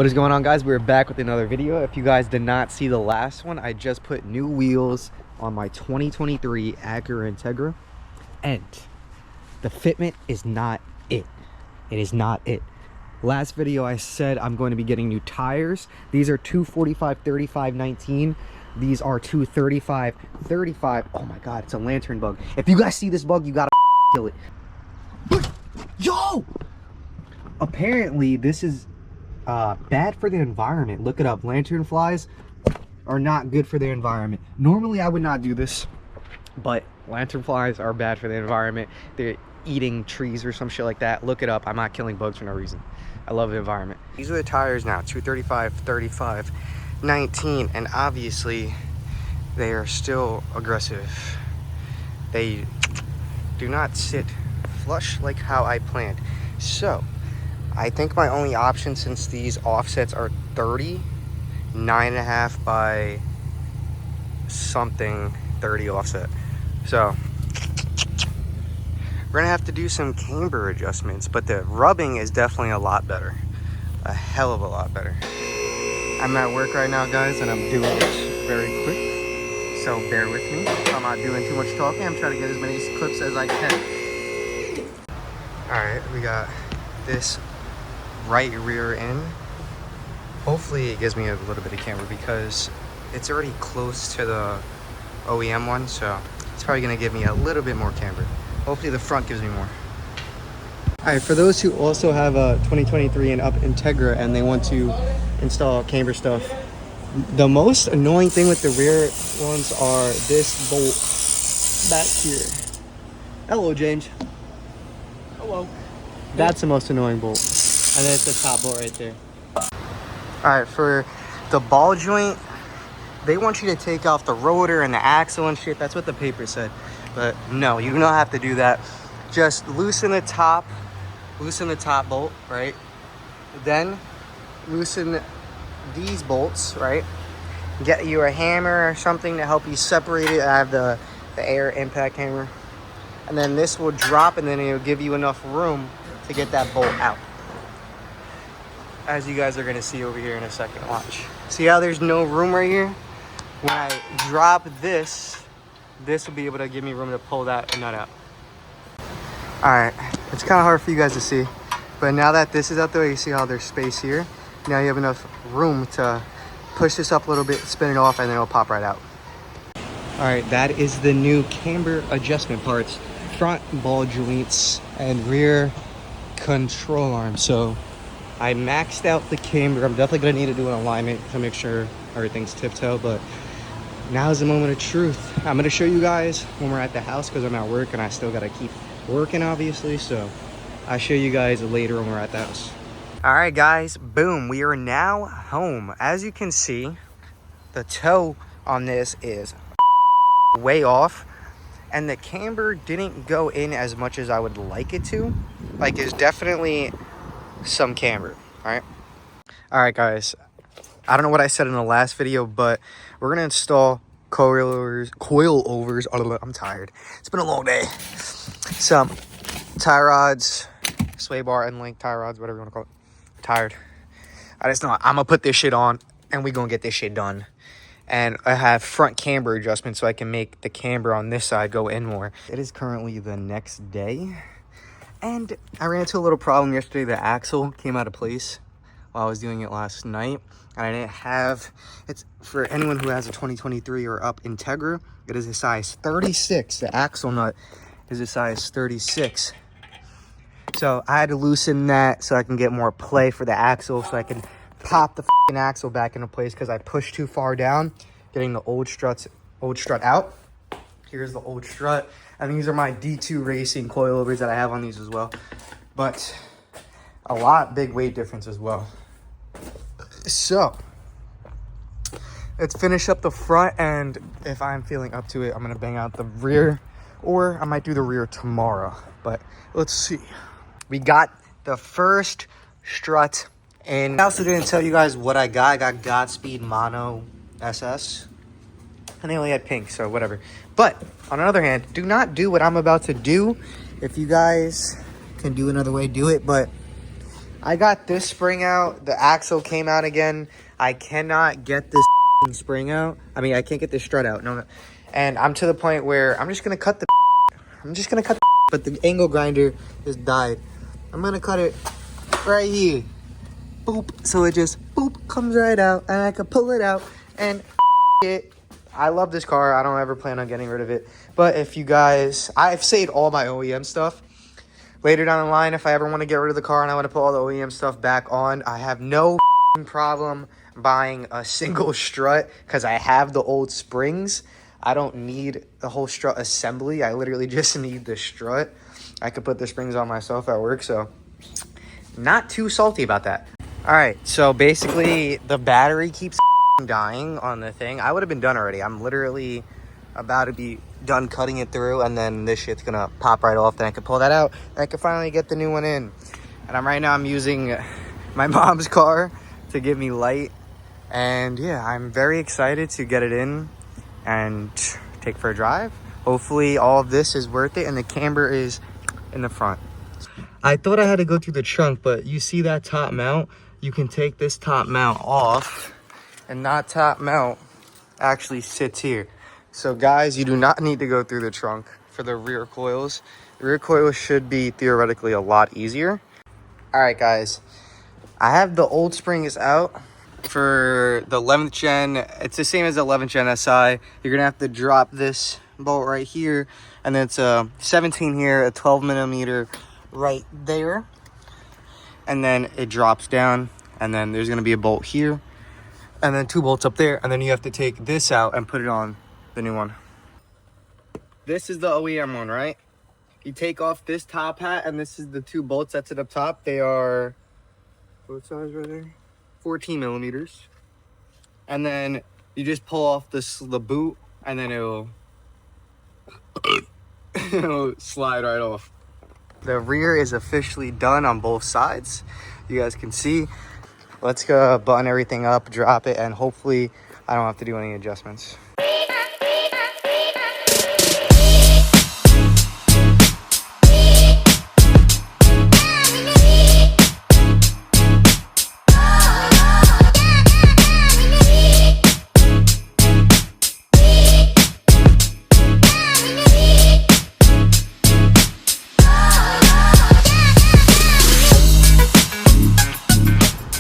What is going on, guys? We're back with another video. If you guys did not see the last one, I just put new wheels on my 2023 Acura Integra, and the fitment is not it. It is not it. Last video I said I'm going to be getting new tires. These are 245 35 19. These are 235 35. Oh my god, it's a lantern bug. If you guys see this bug, you gotta kill it. Yo! Apparently this is bad for the environment. Look it up. Lantern flies are not good for the environment. Normally I would not do this, but lantern flies are bad for the environment. They're eating trees or some shit like that. Look it up. I'm not killing bugs for no reason. I love the environment. These are the tires now, 235 35 19, and obviously they are still aggressive. They do not sit flush like how I planned. So I think my only option, since these offsets are 30, 9.5 by something, 30 offset. So we're gonna have to do some camber adjustments, but the rubbing is definitely a lot better. A hell of a lot better. I'm at work right now, guys, and I'm doing it very quick. So bear with me. I'm not doing too much talking. I'm trying to get as many clips as I can. All right, we got this right rear end. Hopefully it gives me a little bit of camber because it's already close to the OEM one, so it's probably gonna give me a little bit more camber. Hopefully the front gives me more. All right, for those who also have a 2023 and up Integra and they want to install camber stuff, the most annoying thing with the rear ones are this bolt back here. Hello, James. Hello. That's the most annoying bolt. And then it's the top bolt right there. All right, for the ball joint, they want you to take off the rotor and the axle and shit. That's what the paper said. But no, you don't have to do that. Just loosen the top bolt, right? Then loosen these bolts, right? Get you a hammer or something to help you separate it. I have the air impact hammer. And then this will drop, and then it'll give you enough room to get that bolt out. As you guys are gonna see over here in a second, watch. See how there's no room right here? When I drop this will be able to give me room to pull that nut out. All right, it's kind of hard for you guys to see, but now that this is out there, you see how there's space here. Now you have enough room to push this up a little bit, spin it off, and then it'll pop right out. All right, that is the new camber adjustment parts. Front ball joints and rear control arm. So I maxed out the camber. I'm definitely gonna need to do an alignment to make sure everything's tip-toe, but now is the moment of truth. I'm gonna show you guys when we're at the house because I'm at work and I still gotta keep working, obviously. So I'll show you guys later when we're at the house. All right, guys, boom, we are now home. As you can see, the toe on this is way off, and the camber didn't go in as much as I would like it to. Like, there's definitely some camber. All right, guys, I don't know what I said in the last video, but we're gonna install coilovers. I'm tired. It's been a long day. Some tie rods, sway bar, and link tie rods, whatever you want to call it. Tired. I just know I'm gonna put this shit on and we gonna get this shit done. And I have front camber adjustment so I can make the camber on this side go in more. It is currently the next day, and I ran into a little problem yesterday. The axle came out of place while I was doing it last night, and I didn't have, it's for anyone who has a 2023 or up Integra, it is a size 36. The axle nut is a size 36. So I had to loosen that so I can get more play for the axle, so I can pop the fucking axle back into place because I pushed too far down, getting the old strut out. Here's the old strut, and these are my D2 Racing coilovers that I have on these as well. But a big weight difference as well. So let's finish up the front, and if I'm feeling up to it, I'm gonna bang out the rear, or I might do the rear tomorrow, but let's see. We got the first strut, and I also didn't tell you guys what I got. I got Godspeed Mono SS, and they only had pink, so whatever. But on the other hand, do not do what I'm about to do. If you guys can do another way, do it. But I got this spring out. The axle came out again. I cannot get this spring out. I mean, I can't get this strut out. No. And I'm to the point where I'm just going to cut the but the angle grinder just died. I'm going to cut it right here. Boop. So it just, boop, comes right out. And I can pull it out and it. I love this car. I don't ever plan on getting rid of it. But if you guys, I've saved all my OEM stuff. Later down the line, if I ever want to get rid of the car and I want to put all the OEM stuff back on, I have no problem buying a single strut because I have the old springs. I don't need the whole strut assembly. I literally just need the strut. I could put the springs on myself at work, so not too salty about that. All right, so basically the battery keeps dying on the thing. I would have been done already. I'm literally about to be done cutting it through, and then this shit's gonna pop right off. Then I can pull that out and I can finally get the new one in. And I'm using my mom's car to give me light, and yeah, I'm very excited to get it in and take for a drive. Hopefully all of this is worth it, and the camber is in the front. I thought I had to go through the trunk, but you see that top mount? You can take this top mount off, and that top mount actually sits here. So guys, you do not need to go through the trunk for the rear coils. The rear coils should be theoretically a lot easier. All right, guys, I have the old springs out for the 11th gen. It's the same as the 11th gen SI. You're gonna have to drop this bolt right here, and then it's a 17 here, a 12 millimeter right there, and then it drops down, and then there's gonna be a bolt here, and then 2 bolts up there, and then you have to take this out and put it on the new one. This is the OEM one, right? You take off this top hat, and this is the 2 bolts that's at the top. They are, what size right there? 14 millimeters. And then you just pull off the boot, and then it'll slide right off. The rear is officially done on both sides. You guys can see. Let's go button everything up, drop it, and hopefully I don't have to do any adjustments.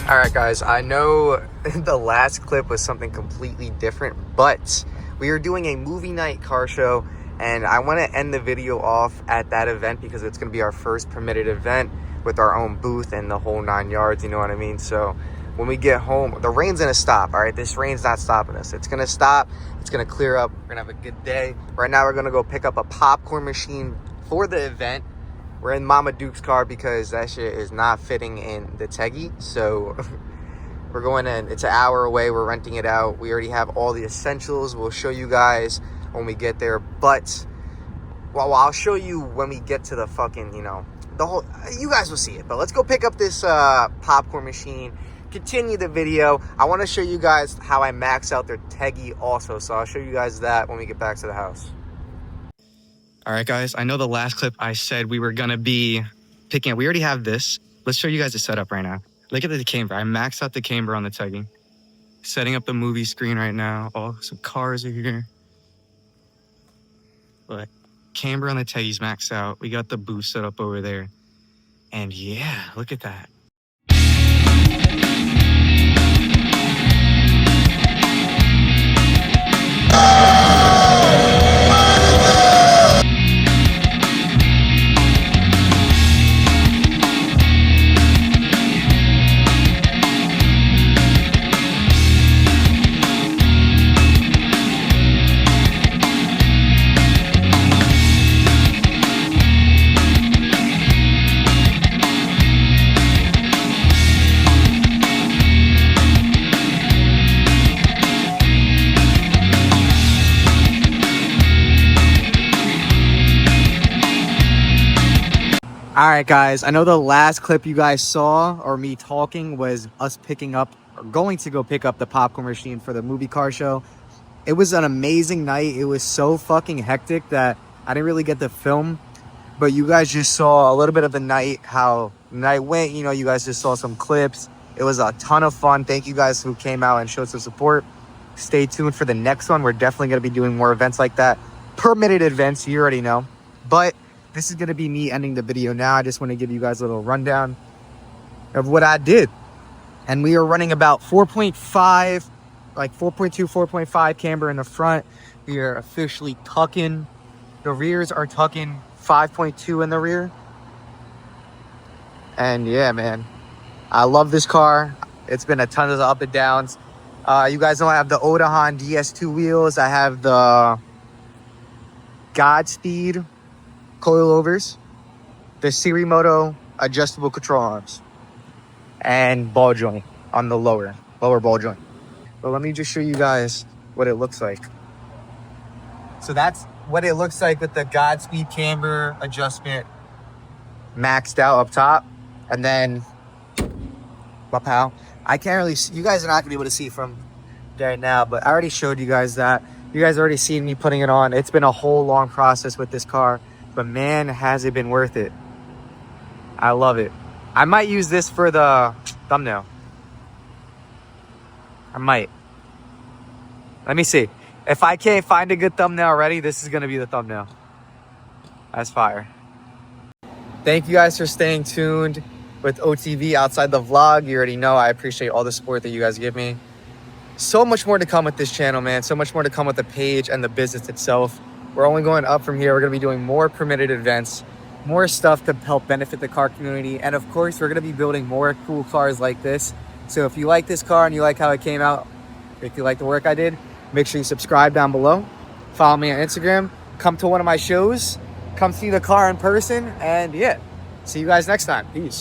All right, guys, I know the last clip was something completely different, but we are doing a movie night car show, and I want to end the video off at that event because it's going to be our first permitted event with our own booth and the whole 9 yards, you know what I mean? So when we get home, the rain's going to stop, all right? This rain's not stopping us. It's going to stop. It's going to clear up. We're going to have a good day. Right now, we're going to go pick up a popcorn machine for the event. We're in Mama Duke's car because that shit is not fitting in the Teggy. So we're going in. It's an hour away. We're renting it out. We already have all the essentials. We'll show you guys when we get there. But, well, I'll show you when we get to the fucking, you know, the whole, you guys will see it. But let's go pick up this popcorn machine. Continue the video. I want to show you guys how I max out their Teggy also. So I'll show you guys that when we get back to the house. All right, guys, I know the last clip I said we were going to be picking up. We already have this. Let's show you guys the setup right now. Look at the camber. I maxed out the camber on the Teggy. Setting up the movie screen right now. Oh, some cars are here. But camber on the Teggy's maxed out. We got the boost set up over there. And yeah, look at that. All right, guys, I know the last clip you guys saw, or me talking, was us picking up, or going to go pick up the popcorn machine for the movie car show. It was an amazing night. It was so fucking hectic that I didn't really get to film, but you guys just saw a little bit of the night, how And I went, you know, you guys just saw some clips. It was a ton of fun. Thank you guys who came out and showed some support. Stay tuned for the next one. We're definitely going to be doing more events like that. Permitted events, you already know. But this is going to be me ending the video now. I just want to give you guys a little rundown of what I did. And we are running about 4.5, like 4.2, 4.5 camber in the front. We are officially tucking. The rears are tucking 5.2 in the rear. And yeah, man, I love this car. It's been a ton of up and downs. You guys know I have the Odahan DS2 wheels. I have the Godspeed coilovers, the Sirimoto adjustable control arms, and ball joint on the lower ball joint. But let me just show you guys what it looks like. So that's what it looks like with the Godspeed camber adjustment maxed out up top. And then, wow, I can't really see, you guys are not gonna be able to see from there now, but I already showed you guys that. You guys already seen me putting it on. It's been a whole long process with this car, but man, has it been worth it. I love it. I might use this for the thumbnail. I might. Let me see. If I can't find a good thumbnail already, this is gonna be the thumbnail. That's fire. Thank you guys for staying tuned with OTV outside the vlog. You already know I appreciate all the support that you guys give me. So much more to come with this channel, man. So much more to come with the page and the business itself. We're only going up from here. We're gonna be doing more permitted events, more stuff to help benefit the car community. And of course, we're gonna be building more cool cars like this. So if you like this car and you like how it came out, if you like the work I did, make sure you subscribe down below. Follow me on Instagram. Come to one of my shows. Come see the car in person. And yeah, see you guys next time. Peace.